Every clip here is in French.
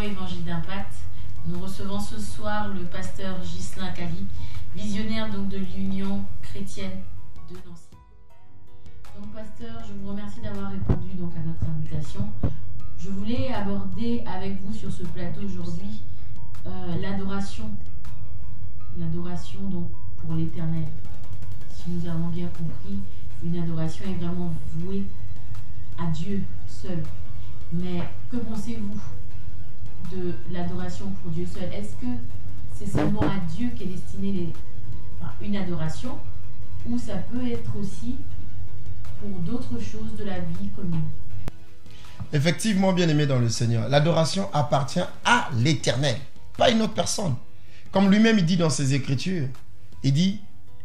Évangile d'Impact. Nous recevons ce soir le pasteur Ghislain Kali, visionnaire donc de l'Union chrétienne de Nancy. Donc pasteur, je vous remercie d'avoir répondu donc à notre invitation. Je voulais aborder avec vous sur ce plateau aujourd'hui l'adoration donc pour l'Éternel. Si nous avons bien compris, une adoration est vraiment vouée à Dieu seul. Mais que pensez-vous de l'adoration pour Dieu seul? Est-ce que c'est seulement à Dieu qu'est destinée une adoration, ou ça peut être aussi pour d'autres choses de la vie commune? Effectivement, bien-aimé dans le Seigneur, l'adoration appartient à l'Éternel, pas à une autre personne. Comme lui-même il dit dans ses Écritures, il dit,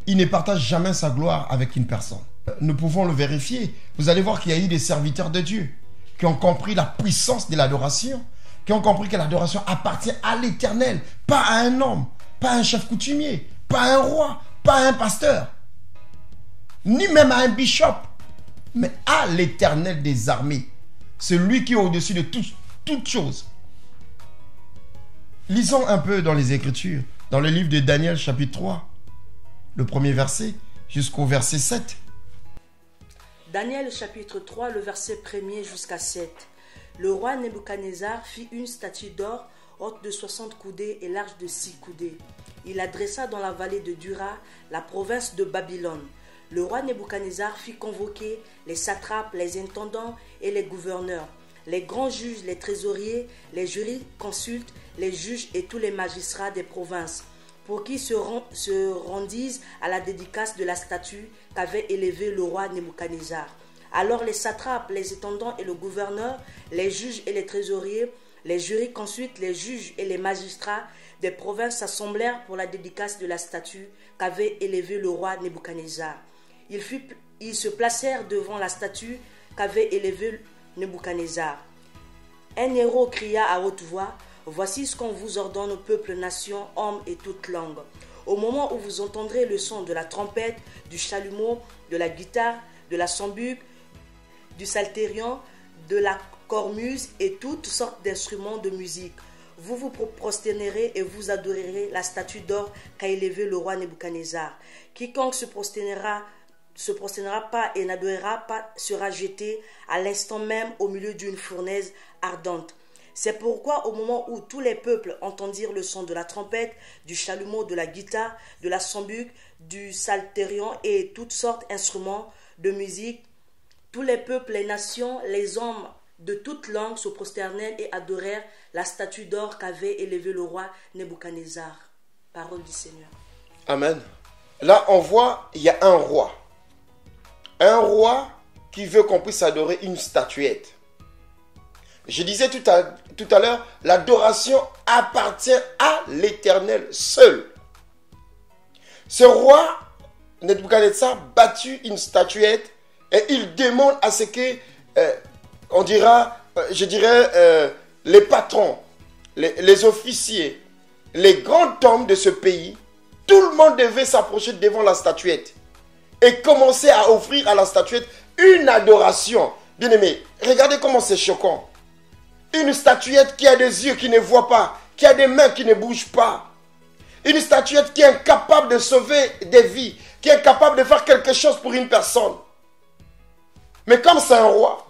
il ne partage jamais sa gloire avec une personne. Nous pouvons le vérifier. Vous allez voir qu'il y a eu des serviteurs de Dieu qui ont compris la puissance de l'adoration, qui ont compris que l'adoration appartient à l'Éternel, pas à un homme, pas à un chef coutumier, pas à un roi, pas à un pasteur, ni même à un bishop, mais à l'Éternel des armées, celui qui est au-dessus de toutes choses. Lisons un peu dans les Écritures, dans le livre de Daniel chapitre 3, le premier verset jusqu'au verset 7. Daniel chapitre 3, le verset 1er jusqu'à 7. Le roi Nebuchadnezzar fit une statue d'or haute de 60 coudées et large de 6 coudées. Il la dressa dans la vallée de Dura, la province de Babylone. Le roi Nebuchadnezzar fit convoquer les satrapes, les intendants et les gouverneurs, les grands juges, les trésoriers, les jurisconsultes, les juges et tous les magistrats des provinces, pour qu'ils se rendissent à la dédicace de la statue qu'avait élevée le roi Nebuchadnezzar. Alors les satrapes, les intendants et le gouverneur, les juges et les trésoriers, les jurisconsultes, les juges et les magistrats des provinces s'assemblèrent pour la dédicace de la statue qu'avait élevée le roi Nebuchadnezzar. Ils se placèrent devant la statue qu'avait élevée Nebuchadnezzar. Un héros cria à haute voix, « Voici ce qu'on vous ordonne, peuple, nation, hommes et toute langue. Au moment où vous entendrez le son de la trompette, du chalumeau, de la guitare, de la sambuc, du psalterion, de la cornemuse et toutes sortes d'instruments de musique. Vous vous prosternerez et vous adorerez la statue d'or qu'a élevée le roi Nebuchadnezzar. Quiconque se prosternera pas et n'adorera pas sera jeté à l'instant même au milieu d'une fournaise ardente. C'est pourquoi au moment où tous les peuples entendirent le son de la trompette, du chalumeau, de la guitare, de la sambuc, du psalterion et toutes sortes d'instruments de musique, tous les peuples, les nations, les hommes de toute langue se prosternèrent et adorèrent la statue d'or qu'avait élevée le roi Nebuchadnezzar. Parole du Seigneur. Amen. Là, on voit, il y a un roi. Un roi qui veut qu'on puisse adorer une statuette. Je disais tout à l'heure, l'adoration appartient à l'Éternel seul. Ce roi, Nebuchadnezzar, battu une statuette et il demande à ce que, les patrons, les officiers, les grands hommes de ce pays, tout le monde devait s'approcher devant la statuette et commencer à offrir à la statuette une adoration. Bien aimé, regardez comment c'est choquant. Une statuette qui a des yeux qui ne voient pas, qui a des mains qui ne bougent pas. Une statuette qui est incapable de sauver des vies, qui est incapable de faire quelque chose pour une personne. Mais comme c'est un roi,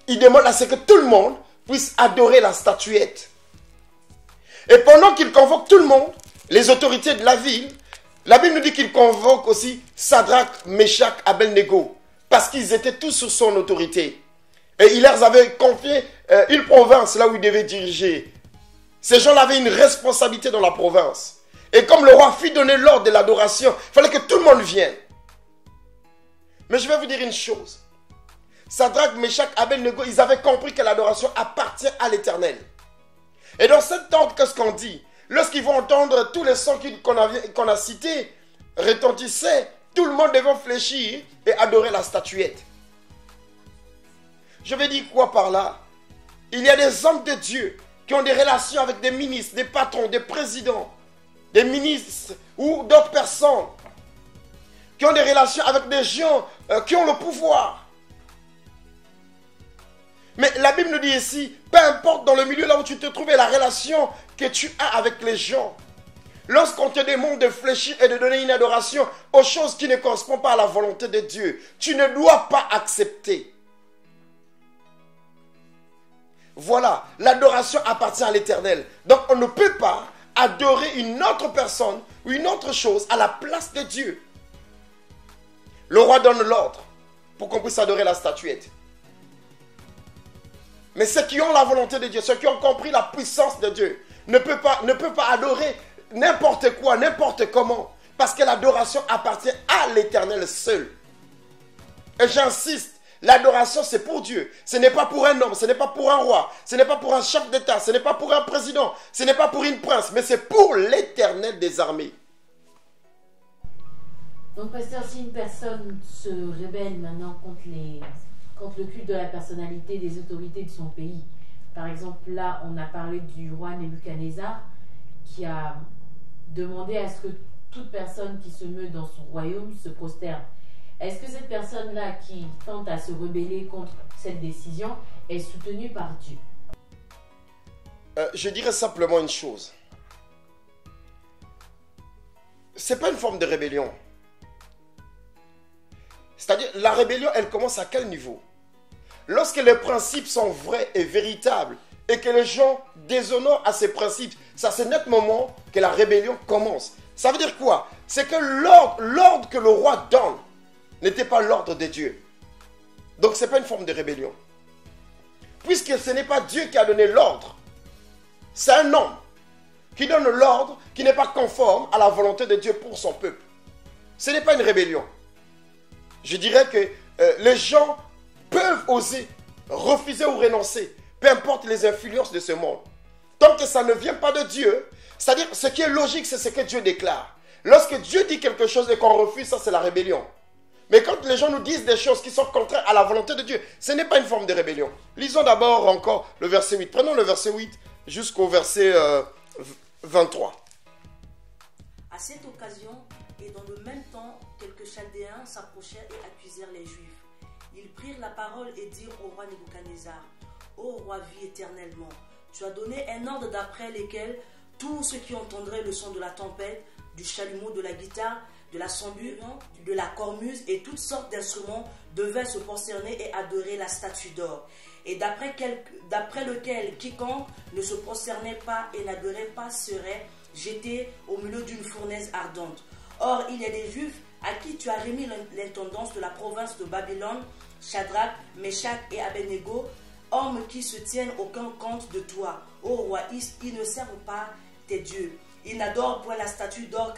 il demande à ce que tout le monde puisse adorer la statuette. Et pendant qu'il convoque tout le monde, les autorités de la ville, la Bible nous dit qu'il convoque aussi Sadrach, Meshach, Abednego, parce qu'ils étaient tous sous son autorité. Et il leur avait confié une province là où ils devaient diriger. Ces gens avaient une responsabilité dans la province. Et comme le roi fit donner l'ordre de l'adoration, il fallait que tout le monde vienne. Mais je vais vous dire une chose. Sadrach, Meshach, Abednego, ils avaient compris que l'adoration appartient à l'Éternel. Et dans cet ordre, qu'est-ce qu'on dit? Lorsqu'ils vont entendre tous les sons qu'on a cités retentissaient, tout le monde devait fléchir et adorer la statuette. Je vais dire quoi par là? Il y a des hommes de Dieu qui ont des relations avec des ministres, des patrons, des présidents, des ministres ou d'autres personnes qui ont des relations avec des gens qui ont le pouvoir. Mais la Bible nous dit ici, peu importe dans le milieu là où tu te trouves et la relation que tu as avec les gens, lorsqu'on te demande de fléchir et de donner une adoration aux choses qui ne correspondent pas à la volonté de Dieu, tu ne dois pas accepter. Voilà, l'adoration appartient à l'Éternel. Donc on ne peut pas adorer une autre personne ou une autre chose à la place de Dieu. Le roi donne l'ordre pour qu'on puisse adorer la statuette. Mais ceux qui ont la volonté de Dieu, ceux qui ont compris la puissance de Dieu, ne peuvent pas adorer n'importe quoi, n'importe comment. Parce que l'adoration appartient à l'Éternel seul. Et j'insiste, l'adoration c'est pour Dieu. Ce n'est pas pour un homme, ce n'est pas pour un roi, ce n'est pas pour un chef d'État, ce n'est pas pour un président, ce n'est pas pour une prince, mais c'est pour l'Éternel des armées. Donc, pasteur, si une personne se rebelle maintenant contre le culte de la personnalité des autorités de son pays, par exemple, là, on a parlé du roi Nebuchadnezzar qui a demandé à ce que toute personne qui se meut dans son royaume se prosterne. Est-ce que cette personne-là qui tente à se rebeller contre cette décision est soutenue par Dieu? Je dirais simplement une chose. Ce n'est pas une forme de rébellion. C'est-à-dire, la rébellion, elle commence à quel niveau? Lorsque les principes sont vrais et véritables et que les gens déshonorent à ces principes, c'est à ce net moment que la rébellion commence. Ça veut dire quoi? C'est que l'ordre que le roi donne n'était pas l'ordre de Dieu. Donc ce n'est pas une forme de rébellion. Puisque ce n'est pas Dieu qui a donné l'ordre. C'est un homme qui donne l'ordre qui n'est pas conforme à la volonté de Dieu pour son peuple. Ce n'est pas une rébellion. Je dirais que les gens peuvent oser refuser ou renoncer, peu importe les influences de ce monde. Tant que ça ne vient pas de Dieu, c'est-à-dire ce qui est logique, c'est ce que Dieu déclare. Lorsque Dieu dit quelque chose et qu'on refuse, ça c'est la rébellion. Mais quand les gens nous disent des choses qui sont contraires à la volonté de Dieu, ce n'est pas une forme de rébellion. Lisons d'abord encore le verset 8. Prenons le verset 8 jusqu'au verset 23. À cette occasion, et dans le même temps, quelques Chaldéens s'approchèrent et accusèrent les Juifs. Ils prirent la parole et dirent au roi Nebuchadnezzar: Ô roi, vis éternellement, tu as donné un ordre d'après lequel tous ceux qui entendraient le son de la tempête, du chalumeau, de la guitare, de la sambure, de la cornemuse et toutes sortes d'instruments devaient se prosterner et adorer la statue d'or. Et d'après lequel quiconque ne se prosternait pas et n'adorait pas serait jeté au milieu d'une fournaise ardente. Or, il y a des Juifs à qui tu as remis l'intendance de la province de Babylone, Shadrach, Meshach et Abednego, hommes qui se tiennent aucun compte de toi. Ô roi, ils ne servent pas tes dieux. Ils n'adorent point la statue d'or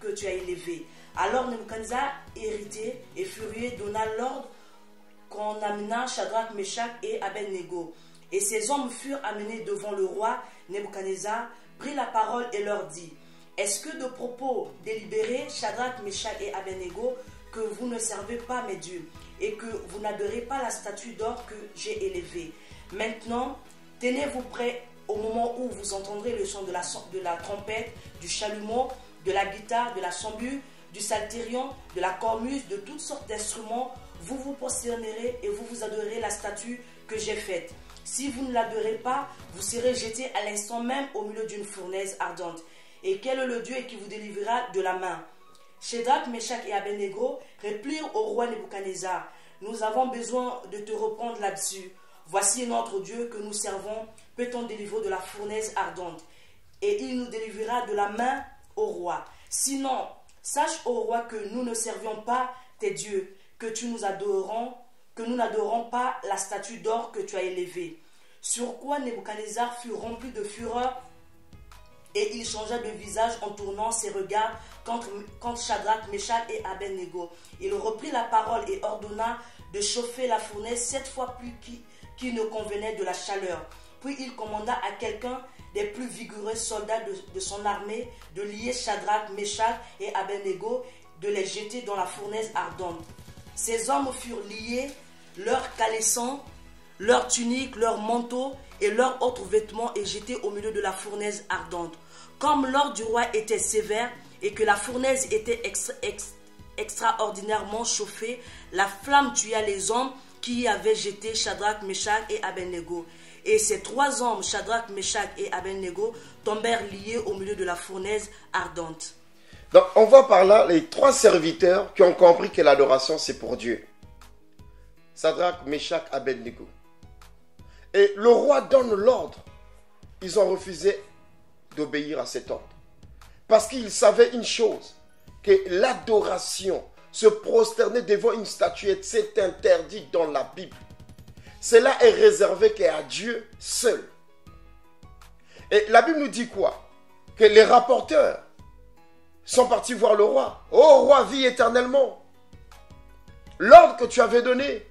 que tu as élevée. Alors Nebuchadnezzar, irrité et furieux, donna l'ordre qu'on amena Shadrach, Meshach et Abednego. Et ces hommes furent amenés devant le roi. Nebuchadnezzar prit la parole et leur dit: Est-ce que de propos délibérés, Shadrach, Meshach et Abednego, que vous ne servez pas mes dieux et que vous n'adorez pas la statue d'or que j'ai élevée? Maintenant, tenez-vous prêts au moment où vous entendrez le son de la trompette, du chalumeau, de la guitare, de la sambure, du psalterion, de la cornemuse, de toutes sortes d'instruments. Vous vous prosternerez et vous adorerez la statue que j'ai faite. Si vous ne l'adorez pas, vous serez jetés à l'instant même au milieu d'une fournaise ardente. Et quel est le Dieu qui vous délivrera de la main? Shadrach, Meshach et Abednego réplirent au roi Nebuchadnezzar: Nous avons besoin de te reprendre là-dessus. Voici notre Dieu que nous servons, peut-on délivrer de la fournaise ardente? Et il nous délivrera de la main au roi. Sinon, sache au roi que nous ne servions pas tes dieux, que nous n'adorons pas la statue d'or que tu as élevée. Sur quoi Nebuchadnezzar fut rempli de fureur et il changea de visage en tournant ses regards contre Shadrach, Meshach et Abednego. Il reprit la parole et ordonna de chauffer la fournaise 7 fois plus qui ne convenait de la chaleur. Puis il commanda à quelqu'un des plus vigoureux soldats de son armée de lier Shadrach, Meshach et Abednego, de les jeter dans la fournaise ardente. Ces hommes furent liés, leurs caleçons, leurs tuniques, leurs manteaux et leurs autres vêtements et jetés au milieu de la fournaise ardente. Comme l'ordre du roi était sévère et que la fournaise était extraordinairement chauffée, la flamme tua les hommes qui avait jeté Shadrach, Meshach et Abednego. Et ces 3 hommes, Shadrach, Meshach et Abednego, tombèrent liés au milieu de la fournaise ardente. Donc on voit par là les 3 serviteurs qui ont compris que l'adoration c'est pour Dieu. Shadrach, Meshach, Abednego. Et le roi donne l'ordre. Ils ont refusé d'obéir à cet ordre. Parce qu'ils savaient une chose, que l'adoration, se prosterner devant une statuette, c'est interdit dans la Bible. Cela est réservé qu'à Dieu seul. Et la Bible nous dit quoi? Que les rapporteurs sont partis voir le roi. Oh roi, vis éternellement. L'ordre que tu avais donné,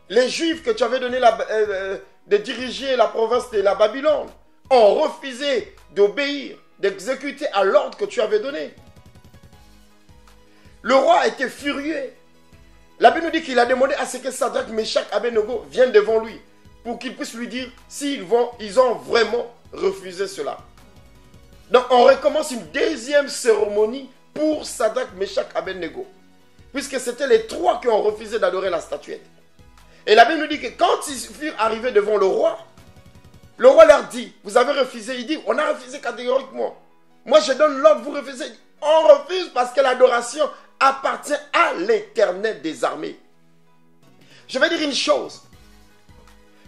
les Juifs que tu avais donné de diriger la province de la Babylone, ont refusé d'obéir, d'exécuter à l'ordre que tu avais donné. Le roi a été furieux. La Bible nous dit qu'il a demandé à ce que Shadrach, Meshach, Abednego viennent devant lui pour qu'il puisse lui dire s'ils ont vraiment refusé cela. Donc on recommence une deuxième cérémonie pour Shadrach, Meshach, Abednego, puisque c'était les 3 qui ont refusé d'adorer la statuette. Et la Bible nous dit que quand ils furent arrivés devant le roi leur dit, vous avez refusé. Il dit, on a refusé catégoriquement. Moi je donne l'ordre, vous refusez. On refuse parce que l'adoration appartient à l'Éternel des armées. Je vais dire une chose,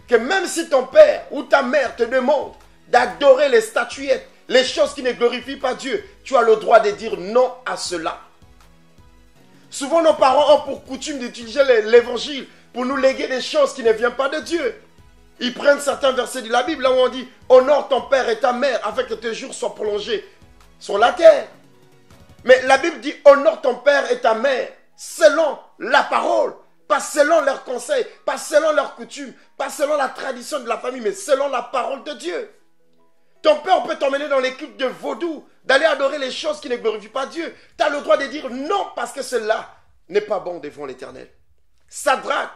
que même si ton père ou ta mère te demande d'adorer les statuettes, les choses qui ne glorifient pas Dieu, tu as le droit de dire non à cela. Souvent nos parents ont pour coutume d'utiliser l'évangile pour nous léguer des choses qui ne viennent pas de Dieu. Ils prennent certains versets de la Bible là où on dit « Honore ton père et ta mère afin que tes jours soient prolongés sur la terre. » Mais la Bible dit « Honore ton père et ta mère selon la parole. » Pas selon leurs conseils, pas selon leurs coutumes, pas selon la tradition de la famille, mais selon la parole de Dieu. Ton père peut t'emmener dans les cultes de vaudou, d'aller adorer les choses qui ne glorifient pas Dieu. Tu as le droit de dire non parce que cela n'est pas bon devant l'Éternel. Shadrach,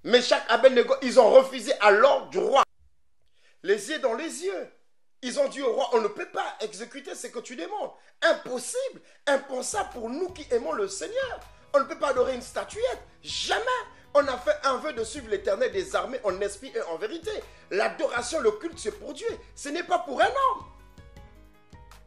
Meshach, Abednego, ils ont refusé à l'ordre du roi. Les yeux dans les yeux. Ils ont dit au roi, on ne peut pas exécuter ce que tu demandes. Impossible, impensable pour nous qui aimons le Seigneur. On ne peut pas adorer une statuette. Jamais. On a fait un vœu de suivre l'Éternel des armées en esprit et en vérité. L'adoration, le culte, c'est pour Dieu. Ce n'est pas pour un homme.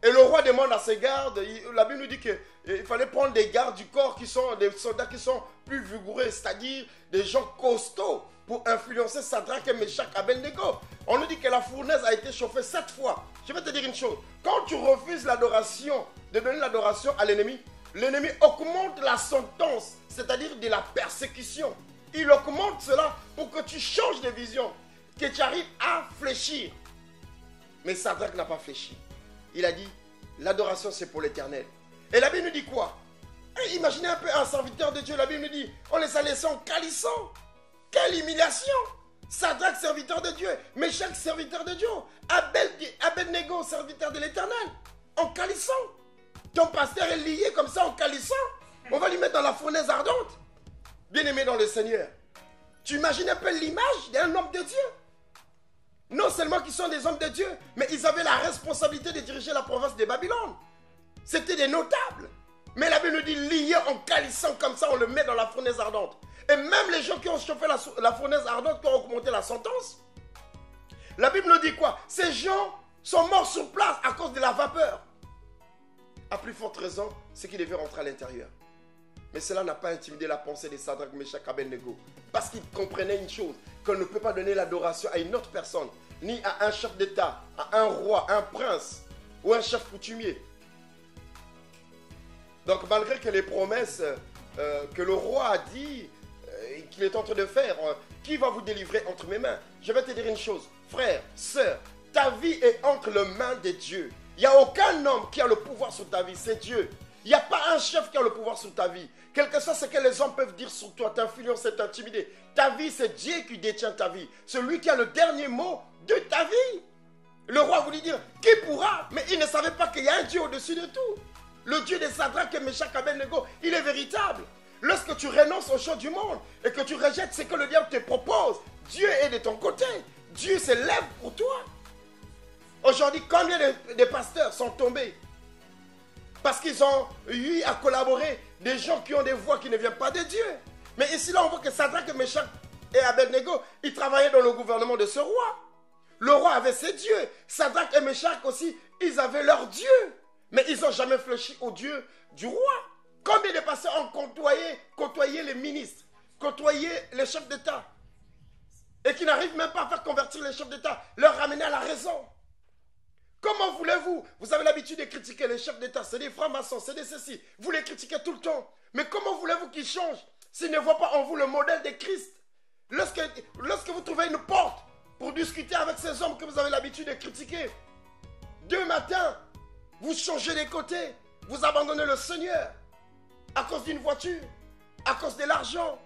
Et le roi demande à ses gardes, la Bible nous dit qu'il fallait prendre des gardes du corps qui sont des soldats qui sont plus vigoureux, c'est-à-dire des gens costauds pour influencer Shadrach, Meshach, Abednego. On nous dit que la fournaise a été chauffée 7 fois. Je vais te dire une chose. Quand tu refuses l'adoration, de donner l'adoration à l'ennemi, l'ennemi augmente la sentence, c'est-à-dire de la persécution. Il augmente cela pour que tu changes de vision, que tu arrives à fléchir. Mais Shadrach n'a pas fléchi. Il a dit, l'adoration c'est pour l'Éternel. Et la Bible nous dit quoi? Imaginez un peu un serviteur de Dieu, la Bible nous dit, on les a laissés en calissant. Quelle humiliation! Shadrach, serviteur de Dieu, Meshach, serviteur de Dieu, Abednego, serviteur de l'Éternel, en calissant. Ton pasteur est lié comme ça en calissant. On va lui mettre dans la fournaise ardente. Bien-aimé dans le Seigneur, tu imagines un peu l'image d'un homme de Dieu. Non seulement qu'ils sont des hommes de Dieu, mais ils avaient la responsabilité de diriger la province de Babylone. C'était des notables. Mais la Bible nous dit, lié en calissant comme ça, on le met dans la fournaise ardente. Et même les gens qui ont chauffé la fournaise ardente, qui ont augmenté la sentence, la Bible nous dit quoi? Ces gens sont morts sur place à cause de la vapeur. À plus forte raison, c'est qu'ils devaient rentrer à l'intérieur. Mais cela n'a pas intimidé la pensée de Shadrach, Meshach, Abednego. Parce qu'ils comprenaient une chose, qu'on ne peut pas donner l'adoration à une autre personne, ni à un chef d'État, à un roi, un prince, ou un chef coutumier. Donc malgré que les promesses que le roi a dit, qu'il est en train de faire, qui va vous délivrer entre mes mains? Je vais te dire une chose, frère, sœur, ta vie est entre les mains de Dieu. Il n'y a aucun homme qui a le pouvoir sur ta vie, c'est Dieu. Il n'y a pas un chef qui a le pouvoir sur ta vie. Quel que soit ce que les hommes peuvent dire sur toi, t'influencer, t'intimider. Ta vie, c'est Dieu qui détient ta vie. Celui qui a le dernier mot de ta vie. Le roi voulait dire, qui pourra? Mais il ne savait pas qu'il y a un Dieu au-dessus de tout. Le Dieu de Shadrach, Meshach, Abednego, il est véritable. Lorsque tu renonces aux choses du monde et que tu rejettes ce que le diable te propose, Dieu est de ton côté. Dieu se lève pour toi. Aujourd'hui, combien de pasteurs sont tombés parce qu'ils ont eu à collaborer des gens qui ont des voix qui ne viennent pas de Dieu. Mais ici, là, on voit que Shadrach, Meshach, et Abednego, ils travaillaient dans le gouvernement de ce roi. Le roi avait ses dieux. Shadrach et Meshach aussi, ils avaient leurs dieux. Mais ils n'ont jamais fléchi au Dieu du roi. Combien de personnes ont côtoyé les ministres, côtoyé les chefs d'État, et qui n'arrivent même pas à faire convertir les chefs d'État, leur ramener à la raison? Comment voulez-vous? Vous avez l'habitude de critiquer les chefs d'État, c'est des francs-maçons, c'est des ceci. Vous les critiquez tout le temps. Mais comment voulez-vous qu'ils changent s'ils ne voient pas en vous le modèle de Christ? Lorsque vous trouvez une porte pour discuter avec ces hommes que vous avez l'habitude de critiquer, demain matin, vous changez les côtés, vous abandonnez le Seigneur à cause d'une voiture, à cause de l'argent,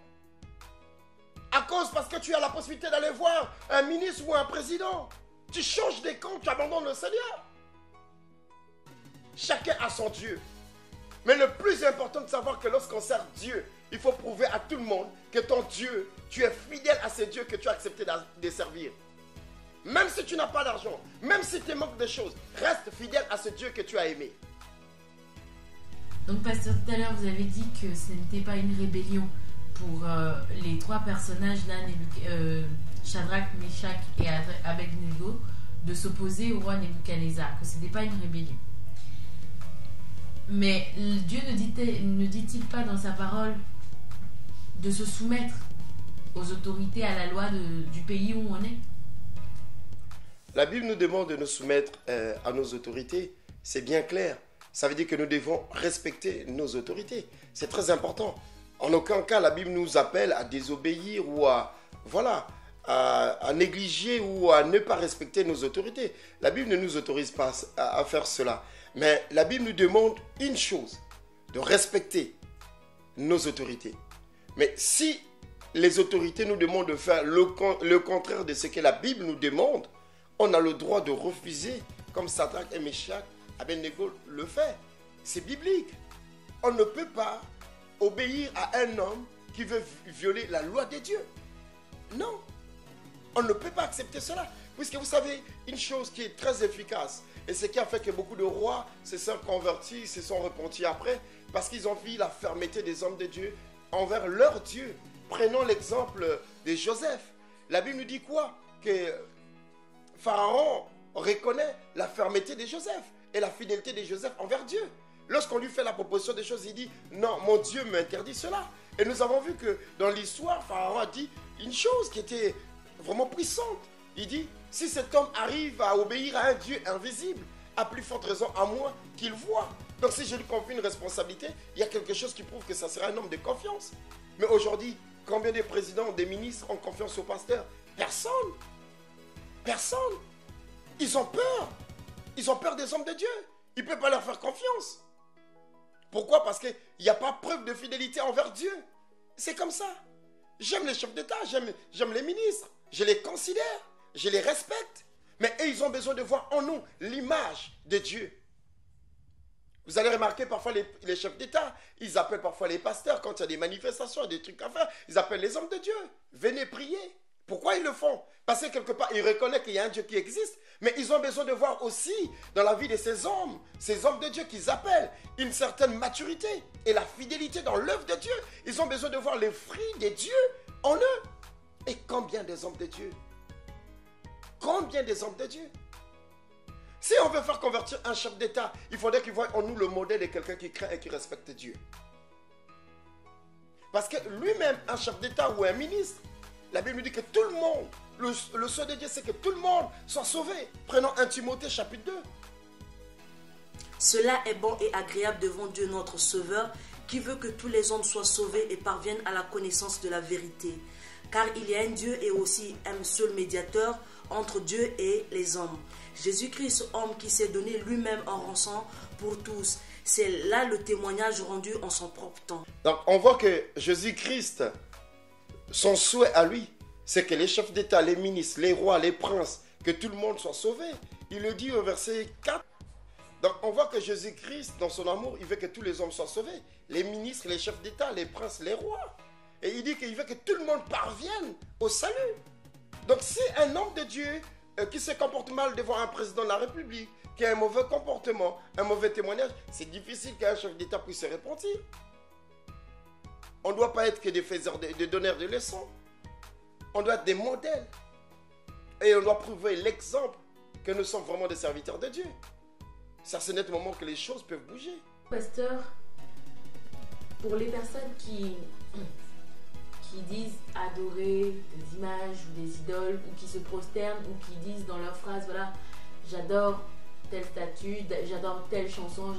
à cause parce que tu as la possibilité d'aller voir un ministre ou un président. Tu changes des camps, tu abandonnes le Seigneur. Chacun a son Dieu. Mais le plus important de savoir que lorsqu'on sert Dieu, il faut prouver à tout le monde que ton Dieu, tu es fidèle à ces dieux que tu as accepté de servir. Même si tu n'as pas d'argent, même si tu manques de choses, reste fidèle à ce Dieu que tu as aimé. Donc, pasteur, tout à l'heure, vous avez dit que ce n'était pas une rébellion pour les trois personnages-là, Shadrach, Meshach et Abednego, de s'opposer au roi Nebuchadnezzar, que ce n'était pas une rébellion. Mais Dieu ne dit-il pas dans sa parole de se soumettre aux autorités, à la loi du pays où on est? La Bible nous demande de nous soumettre à nos autorités. C'est bien clair. Ça veut dire que nous devons respecter nos autorités. C'est très important. En aucun cas, la Bible nous appelle à désobéir ou à négliger ou à ne pas respecter nos autorités. La Bible ne nous autorise pas à faire cela. Mais la Bible nous demande une chose, de respecter nos autorités. Mais si les autorités nous demandent de faire le contraire de ce que la Bible nous demande, on a le droit de refuser, comme Shadrach et Meshach, Abednego le fait. C'est biblique. On ne peut pas obéir à un homme qui veut violer la loi de Dieu. Non. On ne peut pas accepter cela. Puisque vous savez, une chose qui est très efficace, et ce qui a fait que beaucoup de rois se sont convertis, se sont repentis après, parce qu'ils ont vu la fermeté des hommes de Dieu envers leur Dieu. Prenons l'exemple de Joseph. La Bible nous dit quoi? Que Pharaon reconnaît la fermeté de Joseph et la fidélité de Joseph envers Dieu. Lorsqu'on lui fait la proposition des choses, il dit « Non, mon Dieu m'interdit cela ». Et nous avons vu que dans l'histoire, Pharaon a dit une chose qui était vraiment puissante. Il dit « Si cet homme arrive à obéir à un Dieu invisible, à plus forte raison à moi qu'il voit. » Donc si je lui confie une responsabilité, il y a quelque chose qui prouve que ça sera un homme de confiance. Mais aujourd'hui, combien de présidents, des ministres ont confiance au pasteur? Personne. Personne. Ils ont peur. Ils ont peur des hommes de Dieu. Ils ne peuvent pas leur faire confiance. Pourquoi? Parce qu'il n'y a pas preuve de fidélité envers Dieu. C'est comme ça. J'aime les chefs d'État, j'aime les ministres. Je les considère, je les respecte. Mais eux, ils ont besoin de voir en nous l'image de Dieu. Vous allez remarquer parfois les chefs d'État, ils appellent parfois les pasteurs quand il y a des manifestations, des trucs à faire. Ils appellent les hommes de Dieu. Venez prier. Pourquoi ils le font? Parce que quelque part, ils reconnaissent qu'il y a un Dieu qui existe. Mais ils ont besoin de voir aussi dans la vie de ces hommes de Dieu qu'ils appellent, une certaine maturité et la fidélité dans l'œuvre de Dieu. Ils ont besoin de voir les fruits de Dieu en eux. Et combien des hommes de Dieu? Combien des hommes de Dieu? Si on veut faire convertir un chef d'État, il faudrait qu'il voie en nous le modèle de quelqu'un qui craint et qui respecte Dieu. Parce que lui-même, un chef d'État ou un ministre, la Bible nous dit que tout le monde, le souhait de Dieu, c'est que tout le monde soit sauvé. Prenons 1 Timothée chapitre 2. Cela est bon et agréable devant Dieu notre Sauveur, qui veut que tous les hommes soient sauvés et parviennent à la connaissance de la vérité. Car il y a un Dieu et aussi un seul médiateur entre Dieu et les hommes. Jésus-Christ, homme qui s'est donné lui-même en rançon pour tous. C'est là le témoignage rendu en son propre temps. Donc on voit que Jésus-Christ, son souhait à lui, c'est que les chefs d'État, les ministres, les rois, les princes, que tout le monde soit sauvé. Il le dit au verset 4. Donc on voit que Jésus-Christ, dans son amour, il veut que tous les hommes soient sauvés. Les ministres, les chefs d'État, les princes, les rois. Et il dit qu'il veut que tout le monde parvienne au salut. Donc si un homme de Dieu qui se comporte mal devant un président de la République, qui a un mauvais comportement, un mauvais témoignage, c'est difficile qu'un chef d'État puisse se repentir. On ne doit pas être que des faiseurs, des donneurs de leçons. On doit être des modèles. Et on doit prouver l'exemple que nous sommes vraiment des serviteurs de Dieu. C'est à ce net moment que les choses peuvent bouger. Pasteur, pour les personnes qui disent adorer des images ou des idoles, ou qui se prosternent, ou qui disent dans leur phrase, voilà, j'adore telle statue, j'adore telle chanson,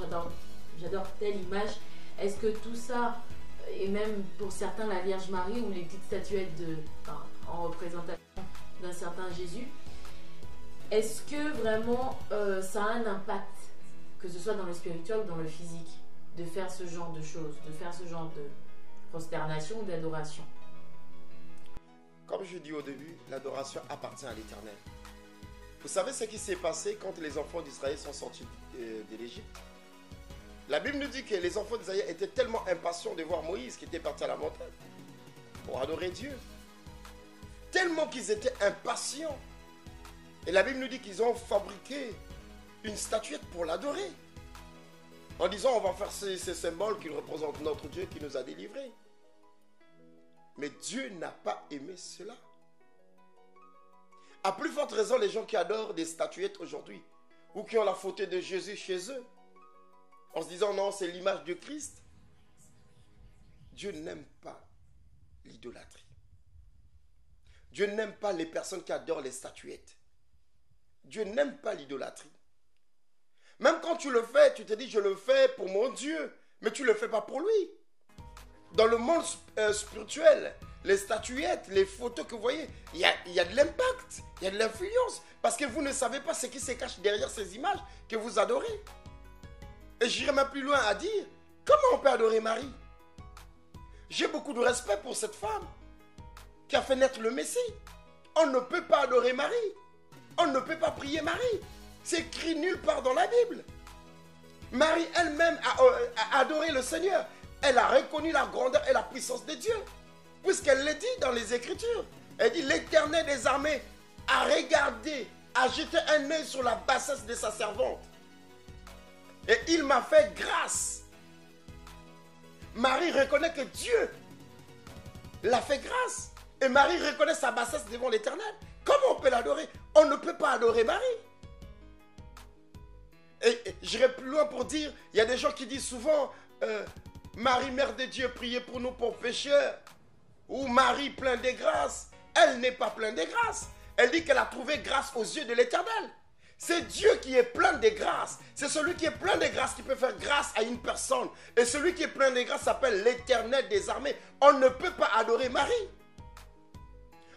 j'adore telle image. Est-ce que tout ça, et même pour certains la Vierge Marie ou les petites statuettes en représentation d'un certain Jésus, est-ce que vraiment ça a un impact, que ce soit dans le spirituel ou dans le physique, de faire ce genre de choses, de faire ce genre de prosternation ou d'adoration? Comme je dis au début, l'adoration appartient à l'Éternel. Vous savez ce qui s'est passé quand les enfants d'Israël sont sortis de l'Égypte? La Bible nous dit que les enfants d'Israël étaient tellement impatients de voir Moïse qui était parti à la montagne pour adorer Dieu. Tellement qu'ils étaient impatients. Et la Bible nous dit qu'ils ont fabriqué une statuette pour l'adorer. En disant, on va faire ces symboles qui représentent notre Dieu qui nous a délivrés. Mais Dieu n'a pas aimé cela. À plus forte raison, les gens qui adorent des statuettes aujourd'hui, ou qui ont la photo de Jésus chez eux, en se disant non, c'est l'image de Christ. Dieu n'aime pas l'idolâtrie. Dieu n'aime pas les personnes qui adorent les statuettes. Dieu n'aime pas l'idolâtrie. Même quand tu le fais, tu te dis je le fais pour mon Dieu, mais tu ne le fais pas pour lui. Dans le monde spirituel, les statuettes, les photos que vous voyez, il y a de l'impact, il y a de l'influence. Parce que vous ne savez pas ce qui se cache derrière ces images que vous adorez. Et j'irai même plus loin à dire, comment on peut adorer Marie? J'ai beaucoup de respect pour cette femme qui a fait naître le Messie. On ne peut pas adorer Marie. On ne peut pas prier Marie. C'est écrit nulle part dans la Bible. Marie elle-même a adoré le Seigneur. Elle a reconnu la grandeur et la puissance de Dieu. Puisqu'elle le dit dans les Écritures. Elle dit, l'Éternel des armées a regardé, a jeté un œil sur la bassesse de sa servante. Et il m'a fait grâce. Marie reconnaît que Dieu l'a fait grâce. Et Marie reconnaît sa bassesse devant l'Éternel. Comment on peut l'adorer? On ne peut pas adorer Marie. Et j'irai plus loin pour dire, il y a des gens qui disent souvent, Marie, Mère de Dieu, priez pour nous pauvres pécheurs. Ou Marie, pleine de grâce. Elle n'est pas pleine de grâce. Elle dit qu'elle a trouvé grâce aux yeux de l'Éternel. C'est Dieu qui est plein de grâce. C'est celui qui est plein de grâce qui peut faire grâce à une personne. Et celui qui est plein de grâce s'appelle l'Éternel des armées. On ne peut pas adorer Marie.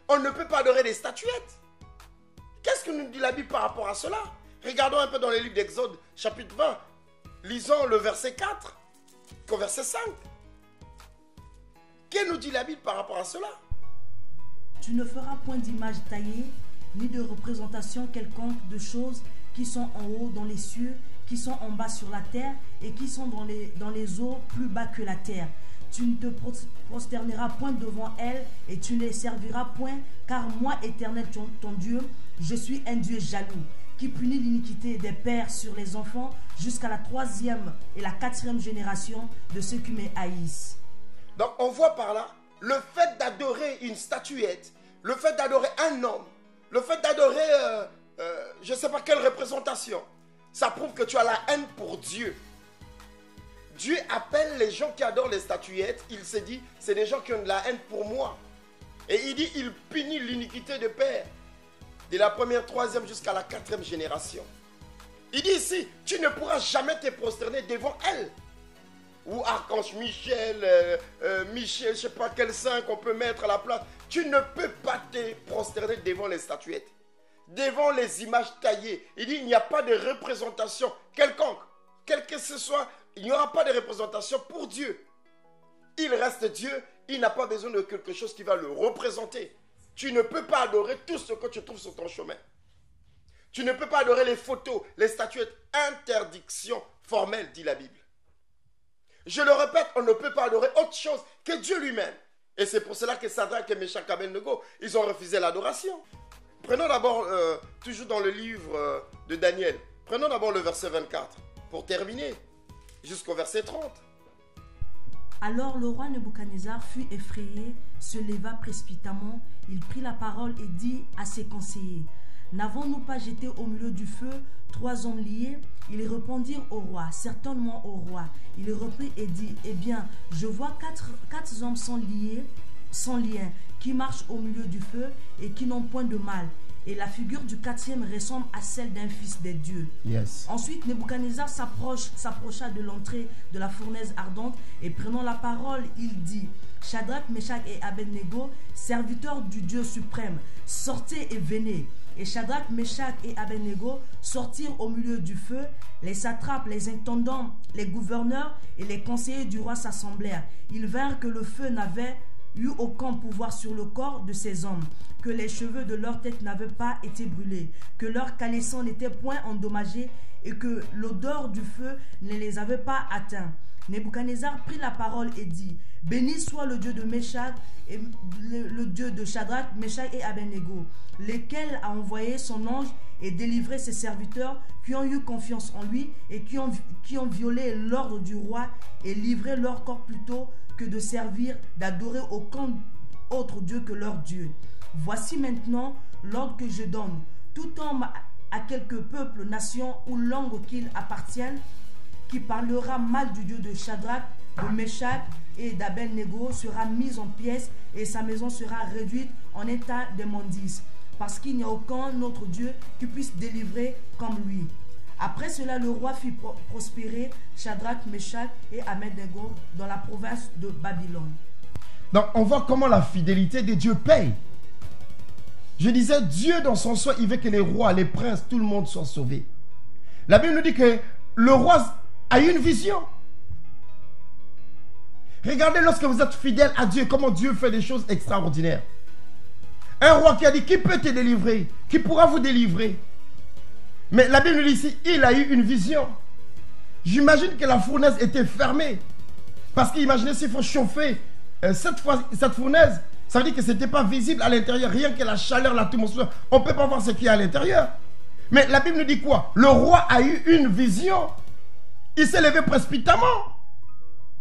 On ne peut pas adorer des statuettes. Qu'est-ce que nous dit la Bible par rapport à cela? Regardons un peu dans les livres d'Exode, chapitre 20. Lisons le verset 4, au verset 5. Que nous dit la Bible par rapport à cela? Tu ne feras point d'image taillée, ni de représentation quelconque de choses qui sont en haut dans les cieux, qui sont en bas sur la terre, et qui sont dans les eaux plus bas que la terre. Tu ne te prosterneras point devant elles, et tu ne les serviras point, car moi, Éternel, ton Dieu, je suis un Dieu jaloux, qui punit l'iniquité des pères sur les enfants, jusqu'à la 3e et la 4e génération de ceux qui me haïssent. Donc on voit par là, le fait d'adorer une statuette, le fait d'adorer un homme, le fait d'adorer, je ne sais pas quelle représentation, ça prouve que tu as la haine pour Dieu. Dieu appelle les gens qui adorent les statuettes, il se dit, c'est des gens qui ont de la haine pour moi. Et il dit, il punit l'iniquité de père, de la 1re, 3e jusqu'à la 4e génération. Il dit ici, tu ne pourras jamais te prosterner devant elle. Ou Archange Michel, Michel, je ne sais pas quel saint qu'on peut mettre à la place. Tu ne peux pas te prosterner devant les statuettes, devant les images taillées. Il dit, il n'y a pas de représentation quelconque, quel que ce soit, il n'y aura pas de représentation pour Dieu. Il reste Dieu, il n'a pas besoin de quelque chose qui va le représenter. Tu ne peux pas adorer tout ce que tu trouves sur ton chemin. Tu ne peux pas adorer les photos, les statuettes. Interdiction formelle, dit la Bible. Je le répète, on ne peut pas adorer autre chose que Dieu lui-même. Et c'est pour cela que Sadrach et Meshach et Abednego, ils ont refusé l'adoration. Prenons d'abord, toujours dans le livre de Daniel, prenons d'abord le verset 24, pour terminer, jusqu'au verset 30. Alors le roi Nebuchadnezzar fut effrayé, se leva précipitamment, il prit la parole et dit à ses conseillers: N'avons-nous pas jeté au milieu du feu 3 hommes liés? Ils répondirent au roi: Certainement au roi. Il reprit et dit: Eh bien, je vois quatre hommes sans lien, qui marchent au milieu du feu et qui n'ont point de mal. Et la figure du 4e ressemble à celle d'un fils des dieux. Yes. Ensuite, Nebuchadnezzar s'approcha de l'entrée de la fournaise ardente et prenant la parole, il dit: Shadrach, Meshach et Abednego, serviteurs du Dieu suprême, sortez et venez. Et Shadrach, Meshach et Abednego sortirent au milieu du feu. Les satrapes, les intendants, les gouverneurs et les conseillers du roi s'assemblèrent. Ils vinrent que le feu n'avait eu aucun pouvoir sur le corps de ces hommes, que les cheveux de leur tête n'avaient pas été brûlés, que leur caleçon n'était point endommagé et que l'odeur du feu ne les avait pas atteints. Nebuchadnezzar prit la parole et dit: Béni soit le Dieu de Meshach et le Dieu de Shadrach, Meshach et Abednego, lequel a envoyé son ange et délivré ses serviteurs qui ont eu confiance en lui et qui ont violé l'ordre du roi et livré leur corps plutôt que de servir, d'adorer aucun autre Dieu que leur Dieu. Voici maintenant l'ordre que je donne. Tout homme à quelque peuple, nation ou langue qu'il appartienne, qui parlera mal du Dieu de Shadrach, de Meshach et d'Abednego sera mis en pièces et sa maison sera réduite en état d'immondice, parce qu'il n'y a aucun autre Dieu qui puisse délivrer comme lui. Après cela, le roi fit prospérer Shadrach, Meshach et Abednego dans la province de Babylone. Donc on voit comment la fidélité de Dieu paye. Je disais, Dieu dans son soin, il veut que les rois, les princes, tout le monde soit sauvé. La Bible nous dit que le roi a eu une vision. Regardez lorsque vous êtes fidèle à Dieu, comment Dieu fait des choses extraordinaires. Un roi qui a dit: qui peut te délivrer? Qui pourra vous délivrer? Mais la Bible nous dit ici, il a eu une vision. J'imagine que la fournaise était fermée. Parce qu'imaginez s'il faut chauffer cette fournaise, ça veut dire que ce n'était pas visible à l'intérieur. Rien que la chaleur, l'atmosphère, on ne peut pas voir ce qu'il y a à l'intérieur. Mais la Bible nous dit quoi? Le roi a eu une vision. Il s'est levé précipitamment.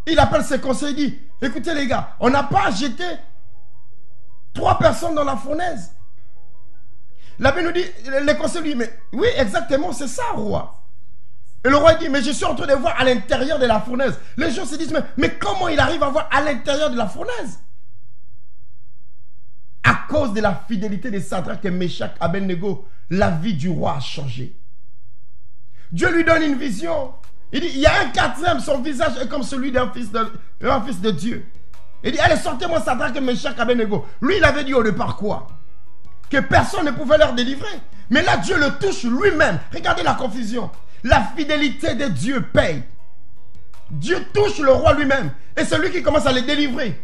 Il appelle ses conseillers, il dit: écoutez les gars, on n'a pas jeté 3 personnes dans la fournaise. La Bible nous dit, les conseillers lui disent: mais oui, exactement, c'est ça, roi. Et le roi dit: mais je suis en train de voir à l'intérieur de la fournaise. Les gens se disent: mais comment il arrive à voir à l'intérieur de la fournaise? À cause de la fidélité de Shadrach et Meshach, Abednego, la vie du roi a changé. Dieu lui donne une vision. Il dit: il y a un 4e, son visage est comme celui d'un fils de Dieu. Il dit: allez, sortez-moi Shadrach et Meshach, Abednego. Lui, il avait dit au départ quoi? Que personne ne pouvait leur délivrer. Mais là, Dieu le touche lui-même. Regardez la confusion. La fidélité de Dieu paye. Dieu touche le roi lui-même. Et c'est lui qui commence à les délivrer.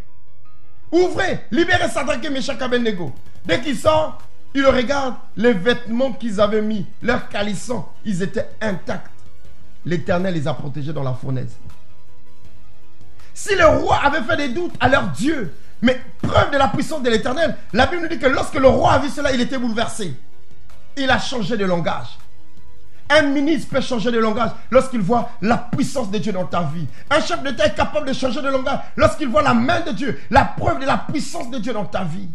Ouvrez, libérez Shadrach et Meshach, Abednego. Dès qu'il sort, il le regarde. Les vêtements qu'ils avaient mis, leurs calissons, ils étaient intacts. L'Éternel les a protégés dans la fournaise. Si le roi avait fait des doutes à leur Dieu, mais preuve de la puissance de l'Éternel, la Bible nous dit que lorsque le roi a vu cela, il était bouleversé. Il a changé de langage. Un ministre peut changer de langage lorsqu'il voit la puissance de Dieu dans ta vie. Un chef d'État est capable de changer de langage lorsqu'il voit la main de Dieu, la preuve de la puissance de Dieu dans ta vie.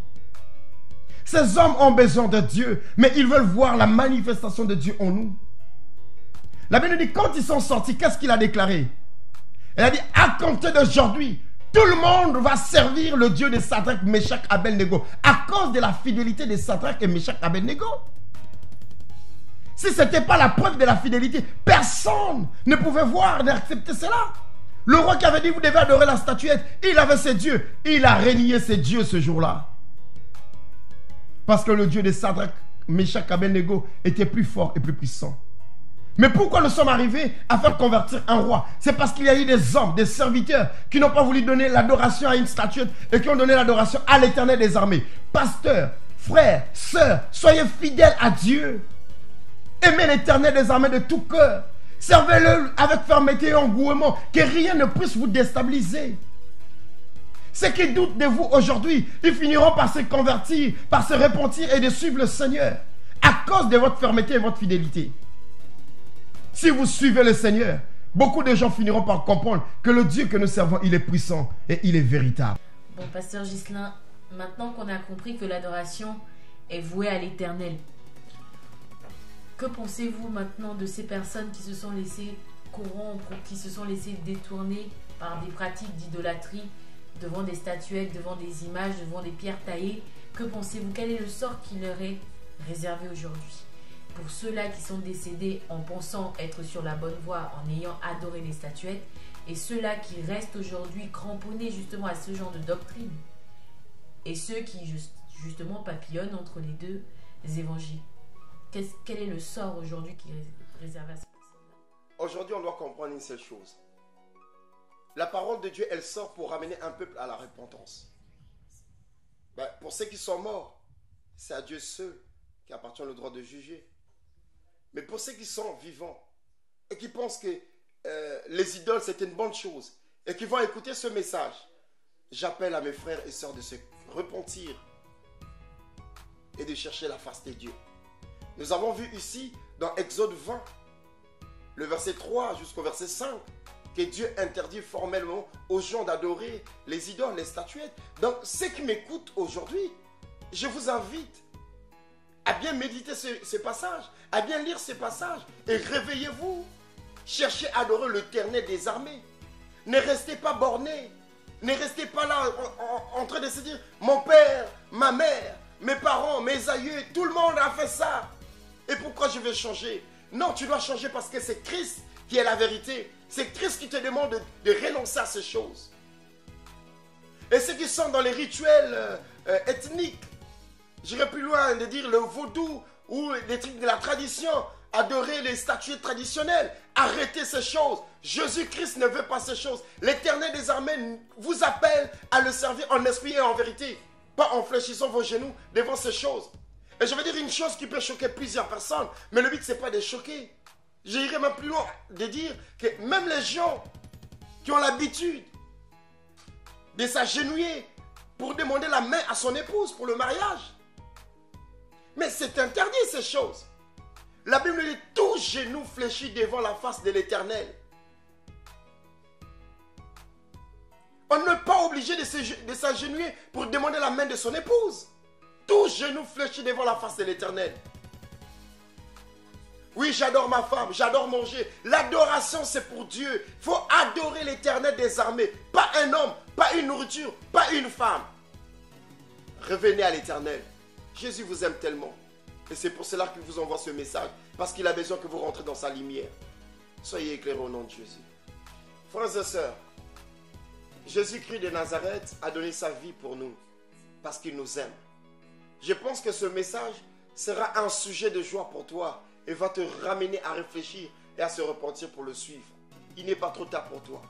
Ces hommes ont besoin de Dieu, mais ils veulent voir la manifestation de Dieu en nous. La Bible nous dit, quand ils sont sortis, qu'est-ce qu'il a déclaré? Elle a dit: à compter d'aujourd'hui, tout le monde va servir le Dieu de Shadrach, Meshach, Abednego, à cause de la fidélité de Shadrach et Meshach, Abednego. Si ce n'était pas la preuve de la fidélité, personne ne pouvait voir et accepter cela. Le roi qui avait dit: vous devez adorer la statuette, il avait ses dieux. Il a renié ses dieux ce jour-là. Parce que le Dieu de Shadrach, Meshach, Abednego était plus fort et plus puissant. Mais pourquoi nous sommes arrivés à faire convertir un roi? C'est parce qu'il y a eu des hommes, des serviteurs qui n'ont pas voulu donner l'adoration à une statuette et qui ont donné l'adoration à l'Éternel des armées. Pasteurs, frères, sœurs, soyez fidèles à Dieu. Aimez l'Éternel des armées de tout cœur. Servez-le avec fermeté et engouement, que rien ne puisse vous déstabiliser. Ceux qui doutent de vous aujourd'hui, ils finiront par se convertir, par se repentir et de suivre le Seigneur à cause de votre fermeté et votre fidélité. Si vous suivez le Seigneur, beaucoup de gens finiront par comprendre que le Dieu que nous servons, il est puissant et il est véritable. Bon, pasteur Ghislain, maintenant qu'on a compris que l'adoration est vouée à l'Éternel, que pensez-vous maintenant de ces personnes qui se sont laissées corrompre, qui se sont laissées détourner par des pratiques d'idolâtrie devant des statuettes, devant des images, devant des pierres taillées? Que pensez-vous? Quel est le sort qui leur est réservé aujourd'hui? Pour ceux-là qui sont décédés en pensant être sur la bonne voie, en ayant adoré les statuettes, et ceux-là qui restent aujourd'hui cramponnés justement à ce genre de doctrine, et ceux qui justement papillonnent entre les deux évangiles. Quel est le sort aujourd'hui qui est réservé à ces personnes-là? Aujourd'hui, on doit comprendre une seule chose. La parole de Dieu, elle sort pour ramener un peuple à la repentance. Pour ceux qui sont morts, c'est à Dieu seul qui appartient le droit de juger. Mais pour ceux qui sont vivants et qui pensent que les idoles c'est une bonne chose et qui vont écouter ce message, j'appelle à mes frères et sœurs de se repentir et de chercher la face de Dieu. Nous avons vu ici dans Exode 20, le verset 3 jusqu'au verset 5, que Dieu interdit formellement aux gens d'adorer les idoles, les statuettes. Donc ceux qui m'écoutent aujourd'hui, je vous invite à bien méditer ces passages, à bien lire ces passages et réveillez-vous. Cherchez à adorer l'Éternel des armées. Ne restez pas bornés. Ne restez pas là en train de se dire mon père, ma mère, mes parents, mes aïeux, tout le monde a fait ça. Et pourquoi je vais changer? Non, tu dois changer parce que c'est Christ qui est la vérité. C'est Christ qui te demande de renoncer à ces choses. Et ceux qui sont dans les rituels ethniques, j'irai plus loin de dire le vaudou ou les trucs de la tradition, adorer les statues traditionnelles, arrêtez ces choses. Jésus-Christ ne veut pas ces choses. L'Éternel des armées vous appelle à le servir en esprit et en vérité, pas en fléchissant vos genoux devant ces choses. Et je vais dire une chose qui peut choquer plusieurs personnes, mais le but c'est pas de choquer. J'irai même plus loin de dire que même les gens qui ont l'habitude de s'agenouiller pour demander la main à son épouse pour le mariage, mais c'est interdit ces choses. La Bible dit tout genou fléchit devant la face de l'Éternel. On n'est pas obligé de s'agenouiller pour demander la main de son épouse. Tout genou fléchit devant la face de l'Éternel. Oui, j'adore ma femme, j'adore manger. L'adoration, c'est pour Dieu. Il faut adorer l'Éternel des armées. Pas un homme, pas une nourriture, pas une femme. Revenez à l'Éternel. Jésus vous aime tellement. Et c'est pour cela qu'il vous envoie ce message. Parce qu'il a besoin que vous rentrez dans sa lumière. Soyez éclairés au nom de Jésus. Frères et sœurs, Jésus-Christ de Nazareth a donné sa vie pour nous. Parce qu'il nous aime. Je pense que ce message sera un sujet de joie pour toi. Et va te ramener à réfléchir et à se repentir pour le suivre. Il n'est pas trop tard pour toi.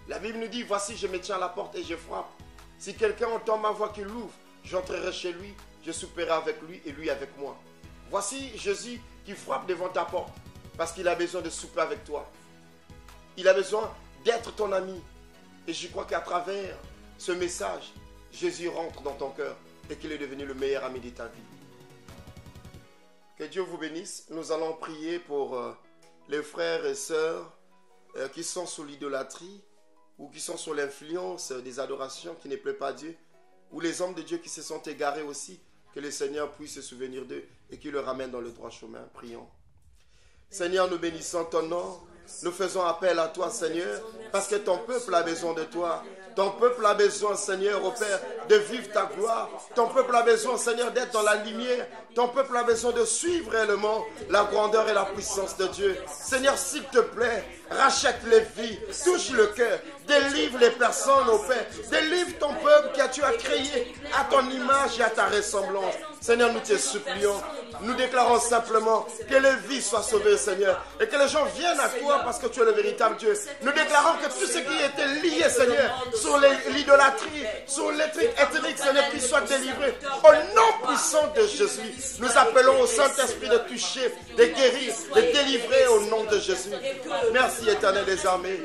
La Bible nous dit, voici je me tiens à la porte et je frappe. Si quelqu'un entend ma voix qui l'ouvre, j'entrerai chez lui, je souperai avec lui et lui avec moi. Voici Jésus qui frappe devant ta porte parce qu'il a besoin de souper avec toi. Il a besoin d'être ton ami. Et je crois qu'à travers ce message, Jésus rentre dans ton cœur et qu'il est devenu le meilleur ami de ta vie. Que Dieu vous bénisse. Nous allons prier pour les frères et sœurs qui sont sous l'idolâtrie ou qui sont sous l'influence des adorations qui ne plaisent pas à Dieu, ou les hommes de Dieu qui se sont égarés aussi, que le Seigneur puisse se souvenir d'eux et qu'il le ramène dans le droit chemin. Prions. Seigneur, nous bénissons ton nom. Nous faisons appel à toi, Seigneur, parce que ton peuple a besoin de toi. Ton peuple a besoin, Seigneur, au Père, de vivre ta gloire. Ton peuple a besoin, Seigneur, d'être dans la lumière. Ton peuple a besoin de suivre réellement la grandeur et la puissance de Dieu. Seigneur, s'il te plaît, rachète les vies, touche le cœur, délivre les personnes, au Père. Délivre ton peuple que tu as créé à ton image et à ta ressemblance. Seigneur, nous te supplions. Nous déclarons simplement que les vies soient sauvées, Seigneur, et que les gens viennent à toi parce que tu es le véritable Dieu. Nous déclarons que tout ce qui était lié, Seigneur, sur l'idolâtrie, sur les trucs ethniques, Seigneur, qu'ils soient délivrés. Au nom puissant de Jésus, nous appelons au Saint-Esprit de toucher, de guérir, de délivrer au nom de Jésus. Merci, Éternel des armées.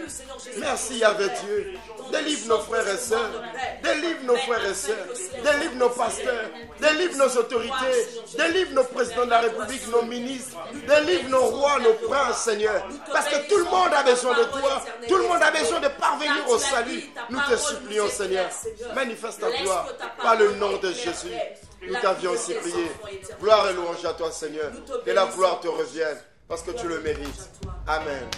Merci, Yahvé Dieu. Délivre nos frères et sœurs. Délivre nos frères et sœurs. Délivre nos pasteurs. Délivre nos autorités. Délivre nos présidents de la République, nos ministres. Délivre nos rois, nos princes, Seigneur. Parce que tout le monde a besoin de toi. Tout le monde a besoin de parvenir au salut. Nous te supplions, Seigneur. Manifeste ta gloire par le nom de Jésus. Nous t'avions ainsi prié. Gloire et louange à toi, Seigneur. Que la gloire te revienne parce que tu le mérites. Amen.